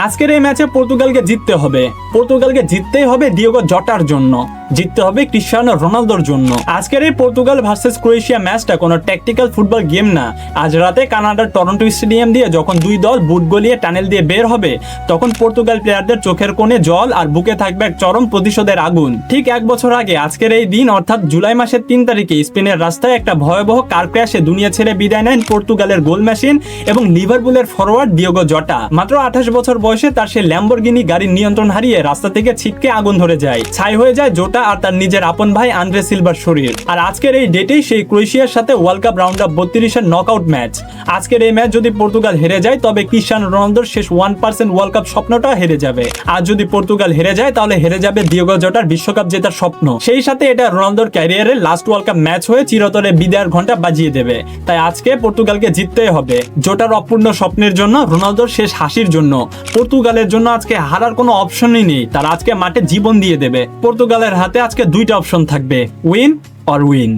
আজকের এই ম্যাচে পর্তুগালকে জিততে হবে, পর্তুগালকে জিততেই হবে ডিয়েগো জটার জন্য, জিততে হবে ক্রিস্টিয়ানো রোনালদোর জন্য। আজকের এই পর্তুগাল ভার্সেস ক্রোয়েশিয়া ম্যাচটা কোনো ট্যাকটিক্যাল ফুটবল গেম না। আজ রাতে কানাডার টরন্টো স্টেডিয়াম দিয়ে যখন দুই দল বুট গলিয়ে টানেল দিয়ে বের হবে, তখন পর্তুগাল প্লেয়ারদের চোখের কোণে জল আর বুকে থাকবে এক চরম প্রতিশোধের আগুন। ঠিক এক বছর আগে আজকের এই দিন অর্থাৎ জুলাই মাসের 3 তারিখে স্পেনের রাস্তায় একটা ভয়াবহ কার ক্র্যাশে দুনিয়া ছেড়ে বিদায় নেন পর্তুগালের গোল মেশিন এবং লিভারপুলের ফরওয়ার্ড ডিয়েগো জটা। মাত্র 28 বছর বয়সে তার সেই ল্যাম্বরগিনি গাড়ির নিয়ন্ত্রণ হারিয়ে রাস্তা থেকে ছিটকে আগুন ধরে যায়, ছাই হয়ে যায় জোটা আর তার নিজের আপন ভাই আন্দ্রে সিলভার শরীর। আর আজকের এই ডেটেই সেই ক্রোয়েশিয়ার সাথে ওয়ার্ল্ড কাপ রাউন্ড অফ 32-এর নকআউট ম্যাচ। আজকের এই ম্যাচ যদি পর্তুগাল হেরে যায় তবে ক্রিস্টিয়ানো রোনালদোর শেষ 1% ওয়ার্ল্ড কাপ স্বপ্নটা হেরে যাবে। আর যদি পর্তুগাল হেরে যায় তাহলে হেরে যাবে ডিয়েগো জটার বিশ্বকাপ জেতার স্বপ্ন। সেই সাথে এটা রোনালদোর ক্যারিয়ারের লাস্ট ওয়ার্ল্ড কাপ ম্যাচ হয়ে চিরতরে বিদায়ের ঘন্টা বাজিয়ে দেবে। তাই আজকে পর্তুগালকে জিততেই হবে, জটার অপূর্ণ স্বপ্নের জন্য, রোনালদোর শেষ হাসির জন্য। পর্তুগালের জন্য আজকে হারার কোনো অপশনই নেই, তারা আজকে মাঠে জীবন দিয়ে দেবে। পর্তুগালের হাতে আজকে দুইটা অপশন থাকবে, উইন অর উইন।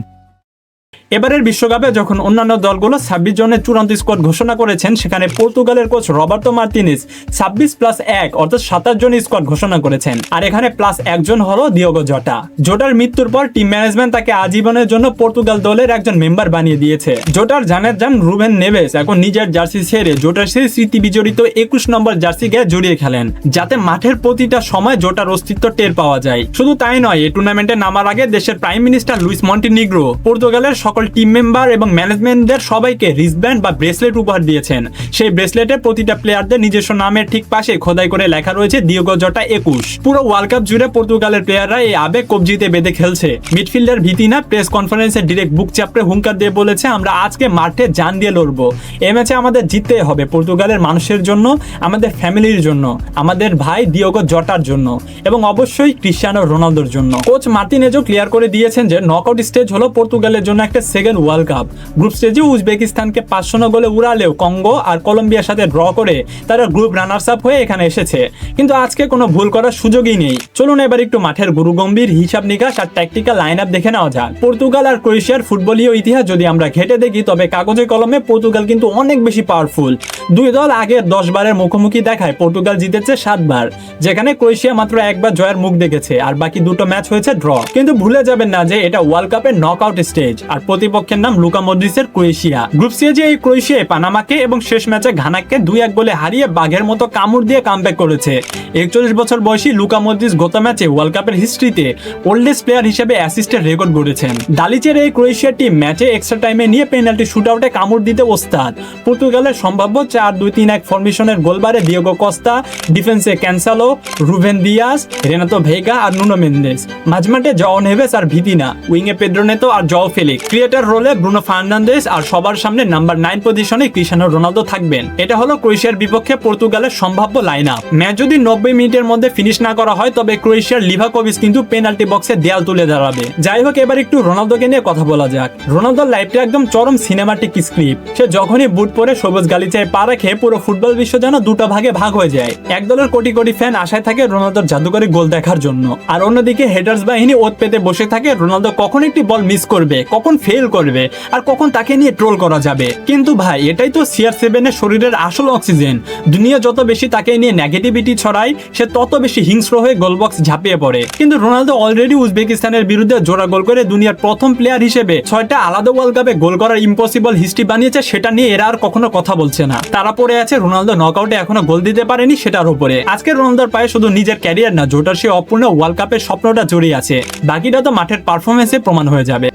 এবারের বিশ্বকাপে যখন অন্যান্য দলগুলো 26 জনের চূড়ান্ত স্কোয়াড ঘোষণা করেছেন, সেখানে পর্তুগালের কোচ রবার্তো মার্তিনেজ 26+1 অর্থাৎ 27 জন স্কোয়াড ঘোষণা করেছেন। আর এখানে +1 জন হলো ডিয়েগো জটা। জটার মৃত্যুর পর টিম ম্যানেজমেন্ট তাকে আজীবনের জন্য পর্তুগাল দলের একজন মেম্বার বানিয়ে দিয়েছে। জটার জানের জান রুবেন নেভেস এখন নিজের জার্সি ছেড়ে জটার সেই স্মৃতি বিজড়িত 21 নম্বর জার্সি গায়ে জড়িয়ে খেলেন, যাতে মাঠের প্রতিটা সময় জটার অস্তিত্ব টের পাওয়া যায়। শুধু তাই নয়, এই টুর্নামেন্টে নামার আগে দেশের প্রাইম মিনিস্টার লুইস মন্টিনিগ্রো পর্তুগালের সকল টিম মেম্বার এবং ম্যানেজমেন্টদের সবাইকে রিস্টব্যান্ড বা ব্রেসলেট উপহার দিয়েছেন। সেই ব্রেসলেটে প্রতিটা প্লেয়ারদের নিজস্ব নামের ঠিক পাশে খোদাই করে লেখা রয়েছে ডিয়েগো জটা 21। পুরো ওয়ার্ল্ড কাপ জুড়ে পর্তুগালের প্লেয়াররা এই আবেগ কবজিতে বেঁধে খেলছে। মিডফিল্ডার ভিতিনা প্রেস কনফারেন্সে ডিরেক্ট বুক চাপড়ে হুঙ্কার দিয়ে বলেছে, আমরা আজকে মাঠে জান দিয়ে লড়বো। এই ম্যাচে আমাদের জিততেই হবে, পর্তুগালের মানুষের জন্য, আমাদের ফ্যামিলির জন্য, আমাদের ভাই ডিয়েগো জটার জন্য এবং অবশ্যই ক্রিস্টিয়ানো রোনালদোর জন্য। কোচ মার্তিনেজও ক্লিয়ার করে দিয়েছেন যে নকআউট স্টেজ হলো পর্তুগালের জন্য একটা সেকেন্ড ওয়ার্ল্ড কাপ। গ্রুপ স্টেজে উজবেকিস্তানকে 5-0 গোলে উড়ালেও কঙ্গো আর কলম্বিয়ার সাথে ড্র করে তারা গ্রুপ রানার্স আপ হয়ে এখানে এসেছে। কিন্তু আজকে কোনো ভুল করার সুযোগই নেই। চলুন এবার একটু মাঠের গুরুগম্ভীর হিসাব নিকাশ আর ট্যাকটিক্যাল লাইন আপ দেখে নেওয়া যাক। পর্তুগাল আর ক্রোয়েশিয়ার ফুটবলীয় ইতিহাস যদি আমরা ঘেটে দেখি, তবে কাগজে কলমে পর্তুগাল কিন্তু অনেক বেশি পাওয়ারফুল। দুই দল আগের 10 বারের মুখোমুখি দেখায় পর্তুগাল জিতেছে 7 বার, যেখানে ক্রোয়েশিয়া মাত্র একবার জয়ের মুখ দেখেছে আর বাকি দুটো ম্যাচ হয়েছে ড্র। কিন্তু ভুলে যাবেন না যে এটা ওয়ার্ল্ড কাপের নকআউট স্টেজ আর প্রতিপক্ষের নাম লুকা মডরিচের ক্রোয়েশিয়া। গ্রুপ স্টেজে এই ক্রোয়েশিয়া পানামাকে এবং শেষ ম্যাচে ঘানাকে 2-1 গোলে হারিয়ে বাঘের মতো কামড় দিয়ে কামব্যাক করেছে। 41 বছর বয়সী লুকা মডরিচ গত ম্যাচে ওয়ার্ল্ড কাপের হিস্ট্রিতে ওল্ডেস্ট প্লেয়ার হিসেবে অ্যাসিস্টের রেকর্ড গড়েছেন। দালিচের এই ক্রোয়েশিয়া টিম ম্যাচে এক্সট্রা টাইমে নিয়ে পেনাল্টি শুটআউটে কামড় দিতে ওস্তাদ। পর্তুগালের সম্ভাব্য 4-2-3-1 ফরমেশনের গোলবারে ডিয়েগো কস্তা, ডিফেন্সে Cancelo, Ruben Dias, Renato Veiga আর নুনো মেন্দেস, মাঝমাঠে জও নেভেস আর ভিতিনা, উইংয়ে পেদ্রো নেতো আর জও ফেলিক্স, ক্রিয়েটার রোলে ব্রুনো ফার্নান্দেজ আর সবার সামনে নাম্বার 9 পজিশনে ক্রিস্টিয়ানো রোনালদো থাকবেন। এটা হলো ক্রোয়েশিয়ার বিপক্ষে পর্তুগালের সম্ভাব্য লাইন আপ। ম্যাচ যদি 90 মিনিটের মধ্যে ফিনিশ না করা হয় তবে ক্রোয়েশিয়ার লিভাকোভিচ কিন্তু পেনাল্টি বক্সে দেয়াল তুলে দাঁড়াবে। যাই হোক, এবার একটু রোনালদোকে নিয়ে কথা বলা যাক। রোনালদোর লাইফটা একদম চরম সিনেমাটিক স্ক্রিপ্ট। সে যখনই বুট পরে সবুজ গালিচায় পা রাখে, পুরো ফুটবল বিশ্ব যেন দুটো ভাগে ভাগ হয়ে যায়। এক দলের কোটি কোটি ফ্যান আশায় থাকে রোনালদোর জাদুকরী গোল দেখার জন্য, আর অন্যদিকে হেটার্স বাহিনী ওত পেতে বসে থাকে রোনালদো কখন একটি বল মিস করবে, কখন ফেল করবে আর কখন তাকে নিয়ে ট্রোল করা যাবে। কিন্তু ভাই, এটাই তো CR7 এর শরীরের আসল অক্সিজেন। দুনিয়া যত বেশি তাকে নিয়ে নেগেটিভিটি ছড়ায়, সে তত বেশি হিংস্র হয়ে গোলবক্স ঝাঁপিয়ে পড়ে। কিন্তু রোনালদো অলরেডি উজবেকিস্তানের বিরুদ্ধে জোড়া গোল করে দুনিয়ার প্রথম প্লেয়ার হিসেবে 6টা আলাদা ওয়ার্ল্ড কাপে গোল করার ইম্পসিবল হিস্ট্রি বানিয়েছে। সেটা নিয়ে এরা আর কখনো কথা বলছে না। তারা পড়ে আছে রোনালদো নকআউটে এখনো গোল দিতে পারেনি সেটার উপরে। আজকে রোনালদোর পায়ে শুধু নিজের ক্যারিয়ার না, জোটার সে অপূর্ণ ওয়ার্ল্ড কাপের স্বপ্নটা জড়িয়ে আছে। বাকিটা তো মাঠের পারফরমেন্সে প্রমাণ হয়ে যাবে।